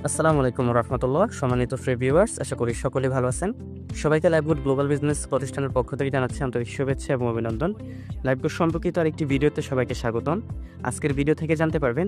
আসসালামু আলাইকুম রহমতুল্লাহ। সম্মানিত ফ্রি ভিউয়ার্স, আশা করি সকলে ভালো আছেন। সবাইকে লাইভগুড গ্লোবাল বিজনেস প্রতিষ্ঠানের পক্ষ থেকে জানাচ্ছি আন্তরিক শুভেচ্ছা এবং অভিনন্দন। লাইভগুড সম্পর্কিত আরেকটি ভিডিওতে সবাইকে স্বাগতম। আজকের ভিডিও থেকে জানতে পারবেন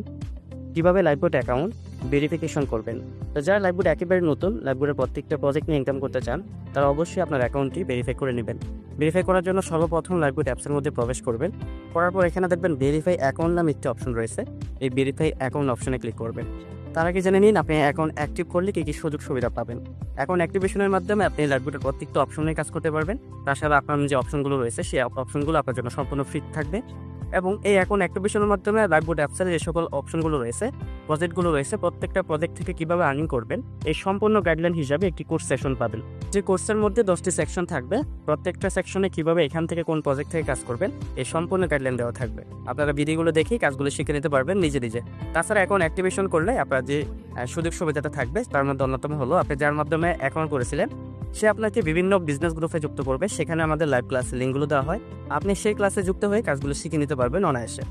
কিভাবে লাইভগুড অ্যাকাউন্ট ভেরিফিকেশন করবেন। তো যারা লাইভগুড একেবারে নতুন, লাইভগুডের প্রত্যেকটা প্রজেক্ট নিয়ে ইনকাম করতে চান, তারা অবশ্যই আপনার অ্যাকাউন্টটি ভেরিফাই করে নেবেন। ভেরিফাই করার জন্য সর্বপ্রথম লাইভগুড অ্যাপসের মধ্যে প্রবেশ করবেন। করার পর এখানে দেখবেন ভেরিফাই অ্যাকাউন্ট নামে একটি অপশন রয়েছে। এই ভেরিফাই অ্যাকাউন্ট অপশনে ক্লিক করবেন। তার আগে জেনে নিন আপনি অ্যাকাউন্ট অ্যাক্টিভ করলে কী কী সুযোগ সুবিধা পাবেন। অ্যাকাউন্ট অ্যাক্টিভেশনের মাধ্যমে আপনি লাইভগুডের প্রত্যেকটা অপশনে কাজ করতে পারবেন। তাছাড়া আপনার যে অপশনগুলো রয়েছে সেই অপশনগুলো আপনার জন্য সম্পূর্ণ ফ্রি থাকবে। এবং এই অ্যাকাউন্ট অ্যাক্টিভেশনের মাধ্যমে লাইভগুড অ্যাপসের যে সকল অপশনগুলো রয়েছে, প্রজেক্টগুলো রয়েছে, প্রত্যেকটা প্রজেক্ট থেকে কীভাবে আর্নিং করবেন এই সম্পূর্ণ গাইডলাইন হিসাবে একটি কোর্স সেশন পাবেন। যে কোর্সের মধ্যে 10টি সেকশন থাকবে। প্রত্যেকটা সেকশনে কীভাবে এখান থেকে কোন প্রজেক্ট থেকে কাজ করবেন এই সম্পূর্ণ গাইডলাইন দেওয়া থাকবে। আপনারা ভিডিওগুলো দেখেই কাজগুলো শিখে নিতে পারবেন নিজে নিজে। তাছাড়া অ্যাকাউন্ট অ্যাক্টিভেশন করলে আপনার যে সুযোগ সুবিধাটা থাকবে তার মধ্যে অন্যতম হলো আপনি যার মাধ্যমে অ্যাকাউন্ট করেছিলেন সে আপনাকে বিভিন্ন বিজনেস গ্রুপে যুক্ত করবে। সেখানে আমাদের লাইভ ক্লাসে লিঙ্কগুলো দেওয়া হয়। আপনি সেই ক্লাসে যুক্ত হয়ে কাজগুলো শিখে নিতে পারবেন অনায়াসে।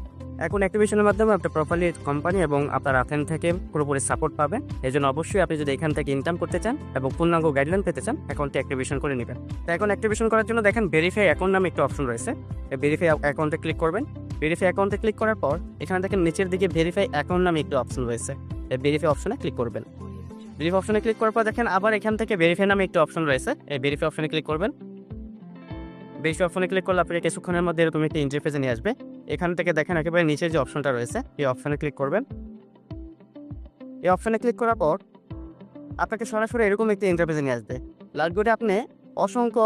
এখন অ্যাক্টিভেশনের মাধ্যমে আপনি প্রপারলি কোম্পানি এবং আপনার আথেন থেকে পুরোপুরি সাপোর্ট পাবেন। এই জন্য অবশ্যই আপনি যদি এখান থেকে ইনকাম করতে চান এবং পূর্ণাঙ্গ গাইডলাইন পেতে চান, অ্যাকাউন্টটি অ্যাক্টিভেশন করে নেবেন। তো এখন অ্যাক্টিভেশন করার জন্য দেখেন ভেরিফাই অ্যাকাউন্ট নামে একটা অপশন রয়েছে। এই ভেরিফাই অ্যাকাউন্টে ক্লিক করবেন। ভেরিফাই অ্যাকাউন্টে ক্লিক করার পর এখানে দেখেন নিচের দিকে ভেরিফাই অ্যাকাউন্ট নামে একটা অপশন রয়েছে। এই ভেরিফাই অপশনে ক্লিক করবেন। ভেরিফাই অপশনে ক্লিক করার পর দেখেন আবার এখান থেকে ভেরিফাই নামে একটা অপশন রয়েছে। এই ভেরিফাই অপশনে ক্লিক করবেন। ভেরিফাই অপশনে ক্লিক করলে আপনি কিছুক্ষণের মধ্যে এরকম একটা ইন্টারফেসে নিয়ে আসবে। এখান থেকে দেখেন একেবারে নিচের যে অপশনটা রয়েছে এই অপশনে ক্লিক করবেন। এই অপশনে ক্লিক করার পর আপনাকে সরাসরি এরকম একটা ইন্টারফেসে নিয়ে আসবে। লাইভগুডে আপনি অসংখ্য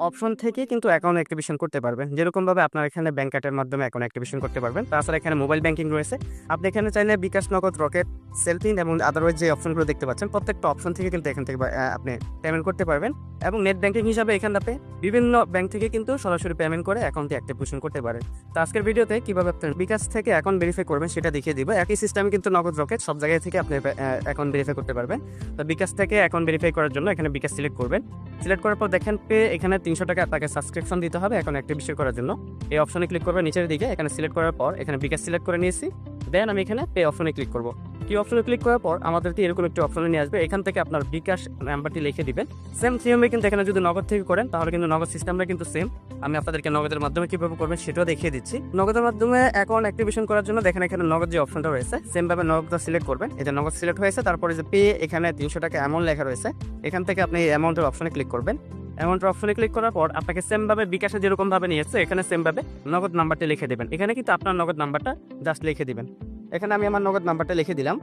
অপশন থেকে কিন্তু অ্যাকাউন্ট অ্যাক্টিভেশন করতে পারবেন। যেরকমভাবে আপনার এখানে ব্যাংক কার্ডের মাধ্যমে অ্যাকাউন্ট অ্যাক্টিভেশন করতে পারবেন। তাছাড়া এখানে মোবাইল ব্যাংকিং রয়েছে। আপনি এখানে চাইলে বিকাশ, নগদ, রকেট, সেলফিন এবং আদারওয়াইজ যে অপশনগুলো দেখতে পাচ্ছেন প্রত্যেকটা অপশন থেকে কিন্তু এখান থেকে আপনি পেমেন্ট করতে পারবেন। এবং নেট ব্যাংকিং হিসাবে এখানে আপনি বিভিন্ন ব্যাংক থেকে কিন্তু সরাসরি পেমেন্ট করে অ্যাকাউন্টটি অ্যাক্টিভেশন করতে পারেন। তো আজকের ভিডিওতে কীভাবে আপনি বিকাশ থেকে অ্যাকাউন্ট ভেরিফাই করবেন সেটা দেখিয়ে দিব। একই সিস্টেমে কিন্তু নগদ, রকেট সব জায়গায় থেকে আপনি অ্যাকাউন্ট ভেরিফাই করতে পারবেন। তো বিকাশ থেকে অ্যাকাউন্ট ভেরিফাই করার জন্য এখানে বিকাশ সিলেক্ট করবেন। সিলেক্ট করার পর দেখেন পে, এখানে 300 টাকা আপনাকে সাবস্ক্রিপশন দিতে হবে অ্যাকাউন্ট অ্যাক্টিভেশন করার জন্য। এই অপশনে ক্লিক করবেন নিচের দিকে। এখানে সিলেক্ট করার পর এখানে বিকাশ সিলেক্ট করে নিয়েছি। দেন আমি এখানে পে অপশনে ক্লিক করব। কি অপশনে ক্লিক করার পর আমাদেরকে এরকম একটি অপশনে নিয়ে আসবে। এখান থেকে আপনার বিকাশ নাম্বারটি লিখে দিবেন। সেম সিএমবি কিন্তু এখানে যদি নগদ থেকে করেন তাহলে কিন্তু নগদ সিস্টেমটা কিন্তু সেম। আমি আপনাদেরকে নগদের মাধ্যমে কীভাবে করবেন সেটাও দেখিয়ে দিচ্ছি। নগদের মাধ্যমে অ্যাকাউন্ট অ্যাক্টিভেশন করার জন্য দেখেন এখানে নগদ যে অপশনটা রয়েছে সেমভাবে নগদ সিলেক্ট করবেন। এটা নগদ সিলেক্ট হয়েছে। তারপরে যে পে, এখানে 300 টাকা অ্যামাউন্ট লেখা রয়েছে। এখান থেকে আপনি এই অ্যামাউন্টের অপশনে ক্লিক করবেন। অ্যামাউন্টের অপশনে ক্লিক করার পর আপনাকে সেমভাবে বিকাশে যেরকমভাবে নিয়েছে এখানে সেমভাবে নগদ নাম্বারটি লিখে দেবেন। এখানে কিন্তু আপনার নগদ নাম্বারটা জাস্ট লিখে দিবেন। এখানে আমি আমার নগদ নাম্বারটা লিখে দিলাম।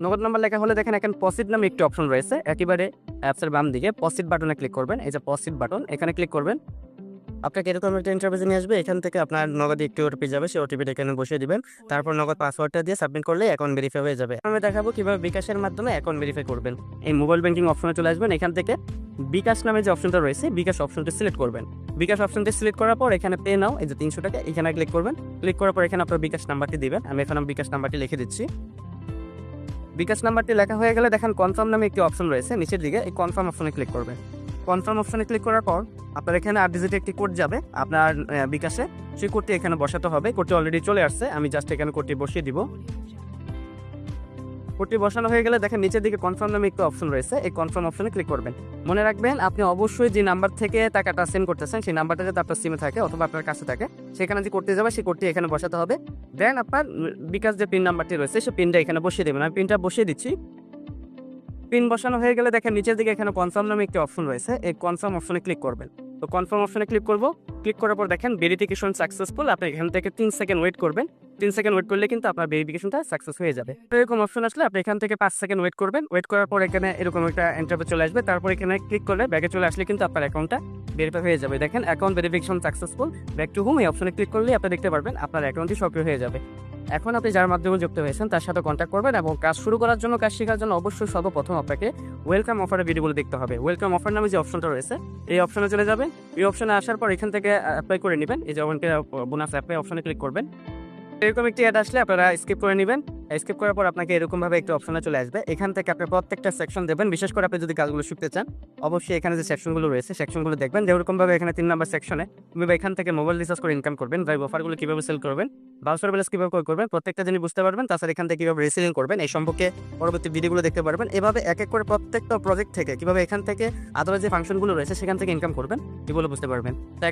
নগদ নাম্বার লেখা হলে দেখেন এখানে পসিট নামে একটি অপশন রয়েছে। একেবারে অ্যাপসের বাম দিকে পসিট বাটনে ক্লিক করবেন। এই যে পসিট বাটন, এখানে ক্লিক করবেন। আপনাকে এরকম একটা ইন্টারফেসে নিয়ে আসবে। এখান থেকে আপনার নগদে একটি ওটিপি যাবে, সেই ওটিপিটা এখানে বসিয়ে দিবেন। তারপর নগদ পাসওয়ার্ডটা দিয়ে সাবমিট করলে অ্যাকাউন্ট ভেরিফাই হয়ে যাবে। আমি দেখাবো কিভাবে বিকাশের মাধ্যমে অ্যাকাউন্ট ভেরিফাই করবেন। এই মোবাইল ব্যাংকিং অপশনে চলে আসবেন। এখান থেকে বিকাশ নামে যে অপশনটা রয়েছে বিকাশ অপশনটি সিলেক্ট করবেন। বিকাশ অপশনটি সিলেক্ট করার পর এখানে পে নাও, এই যে 300 টাকা, এখানে ক্লিক করবেন। ক্লিক করার পর এখানে আপনার বিকাশ নাম্বারটি দিবেন। আমি এখানে বিকাশ নাম্বারটি লিখে দিচ্ছি। বিকাশ নাম্বারটি লেখা হয়ে গেলে দেখেন কনফার্ম নামে একটি অপশন রয়েছে নিচের দিকে। এই কনফার্ম অপশনে ক্লিক করবেন। কনফার্ম অপশনে ক্লিক করার পর আপনার এখানে 8 ডিজিটের একটি কোড যাবে আপনার বিকাশে। সেই কোডটি এখানে বসাতে হবে। কোডটি অলরেডি চলে আসছে। আমি জাস্ট এখানে কোডটি বসিয়ে দিব। কোডটি বসানো হয়ে গেলে দেখেন নিচের দিকে কনফার্ম নামে একটি অপশন রয়েছে। এই কনফার্ম অপশনে ক্লিক করবেন। মনে রাখবেন আপনি অবশ্যই যে নাম্বার থেকে টাকাটা সেন্ড করতেছেন সেই নাম্বারটা যাতে আপনার সিমে থাকে অথবা আপনার কাছে থাকে, সেখানে যে করতে যাবে সেই কোডটি এখানে বসাতে হবে। দেন আপনার বিকাশ যে পিন নাম্বারটি রয়েছে সেই পিনটা এখানে বসিয়ে দেবেন। আমি পিনটা বসিয়ে দিচ্ছি। পিন বসানো হয়ে গেলে দেখেন নিচের দিকে এখানে কনফার্ম নামে একটি অপশন রয়েছে। এই কনফার্ম অপশনে ক্লিক করবেন। তো কনফার্ম অপশনে ক্লিক করব। ক্লিক করার পর দেখেন ভেরিফিকেশন সাকসেসফুল। আপনি এখান থেকে 3 সেকেন্ড ওয়েট করবেন। 3 সেকেন্ড ওয়েট করলে কিন্তু আপনার ভেরিফিকেশনটা সাকসেস হয়ে যাবে। এরকম অপশন আসলে আপনি এখান থেকে 5 সেকেন্ড ওয়েট করবেন। ওয়েট করার পর এখানে এরকম একটা ইন্টারফেস চলে আসবে। তারপর এখানে ক্লিক করলে ব্যাগে চলে আসলে কিন্তু আপনার অ্যাকাউন্টটা ভেরিফাই হয়ে যাবে। দেখেন account verification successful, back to home এই অপশনে ক্লিক করলে আপনি দেখতে পারবেন আপনার অ্যাকাউন্টটি সক্রিয় হয়ে যাবে। এখন আপনি যার মাধ্যমে যুক্ত হয়েছেন তার সাথে কন্ট্যাক্ট করবেন এবং কাজ শুরু করার জন্য, কাজ শেখার জন্য অবশ্যই সর্বপ্রথম আপনাকে ওয়েলকাম অফারের ভিডিওগুলো দেখতে হবে। ওয়েলকাম অফার নামে যে অপশনটা রয়েছে এই অপশনে চলে যাবেন। এই অপশনে আসার পর এখান থেকে অ্যাপ্লাই করে নেবেন। এই যে বোনাস অ্যাপ্লাই অপশনে ক্লিক করবেন। এরকম একটি অ্যাড আসলে আপনারা স্কিপ করে নেবেন। স্কিপ করার পর আপনাকে এরকমভাবে একটা অপশনে চলে আসবে। এখান থেকে আপনি প্রত্যেকটা সেকশন দেবেন। বিশেষ করে আপনি যদি কাজগুলো শিখতে চান, অবশ্যই এখানে যে সেকশনগুলো রয়েছে সেকশনগুলো দেখবেন। যেরকমভাবে এখানে 3 নাম্বার সেকশনে কিভাবে এখান থেকে মোবাইল রিচার্জ করে ইনকাম করবেন, ড্রাইভ অফারগুলো কীভাবে সেল করবেন, বাউচার ব্যালেন্স কীভাবে করবেন, প্রত্যেকটা জিনিস বুঝতে পারবেন। তাছাড়া এখান থেকে কীভাবে রিসেলিং করবেন এই সম্পর্কে পরবর্তী ভিডিওগুলো দেখতে পারবেন। এভাবে এক এক করে প্রত্যেকটা প্রজেক্ট থেকে কীভাবে এখান থেকে আদালত যে ফাংশনগুলো রয়েছে সেখান থেকে ইনকাম করবেন এগুলো বুঝতে পারবেন। তো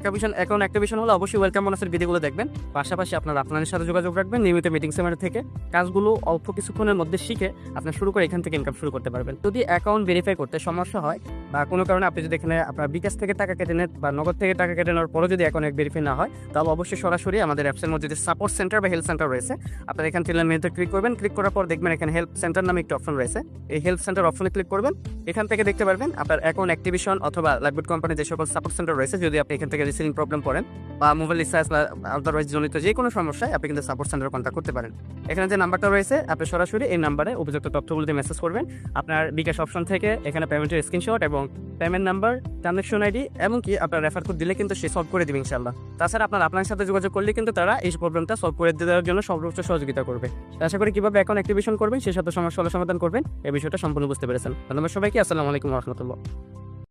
এখন একটা বিষয় হলো অবশ্যই ওয়েলকাম বোনাসের ভিডিওগুলো দেখবেন। পাশাপাশি আপনার আপনাদের সাথে যোগাযোগ রাখবেন। নিয়মিত মিটিং সেমিনার থেকে কাজগুলো অল্প কিছুক্ষণের মধ্যে শিখে আপনি শুরু করে এখান থেকে ইনকাম শুরু করতে পারবেন। যদি অ্যাকাউন্ট ভেরিফাই করতে সমস্যা হয় বা কোনো কারণে আপনি যদি এখানে আপনার বিকাশ থেকে টাকা কেটে নেন বা নগদ থেকে টাকা কেটে নেওয়ার পরে যদি অ্যাকাউন্ট ভেরিফাই না হয়, তাহলে অবশ্যই সরাসরি আমাদের অ্যাপসের মধ্যে যে সাপোর্ট সেন্টার বা হেল্প সেন্টার রয়েছে আপনারা এখান থেকে মেনুতে ক্লিক করবেন। ক্লিক করার পর দেখবেন এখানে হেল্প সেন্টার নামে একটি অপশন রয়েছে। এই হেল্প সেন্টার অপশনে ক্লিক করবেন। এখান থেকে দেখতে পারবেন আপনার অ্যাকাউন্ট অ্যাক্টিভেশন অথবা লাইভবুড কোম্পানির যে সকল সাপোর্ট সেন্টার রয়েছে, যদি আপনি এখান থেকে রিসিভিং প্রবলেম পড়েন বা মোবাইল রিচার্জ বা আদারওয়াইজ জনিত যে কোনো সমস্যায় আপনি কিন্তু সাপোর্ট সেন্টার কন্ট্যাক্ট করতে পারেন। এখানে যে নাম্বারটা রয়েছে আপনি সরাসরি এই নাম্বারে উপযুক্ত তথ্যগুলো দিয়ে মেসেজ করবেন। আপনার বিকাশ অপশন থেকে এখানে পেমেন্টের স্ক্রিনশট এবং পেমেন্ট নাম্বার, ট্রানজাকশন আইডি এবং কি আপনার রেফার কোড দিলে কিন্তু সে সলভ করে দেবে ইনশাআল্লাহ। তাছাড়া আপনার সাথে যোগাযোগ করলে কিন্তু তারা এই প্রবলেমটা সলভ করে দেওয়ার জন্য সর্বোচ্চ সহযোগিতা করবে। আশা করি কিভাবে অ্যাকাউন্ট অ্যাক্টিভেশন করবেন সেই সাথে সমস্যা সমাধান করবেন এই বিষয়টা সম্পূর্ণ বুঝতে পেরেছেন। ধন্যবাদ সবাইকে। আসসালামু আলাইকুম ওয়া রাহমাতুল্লাহ।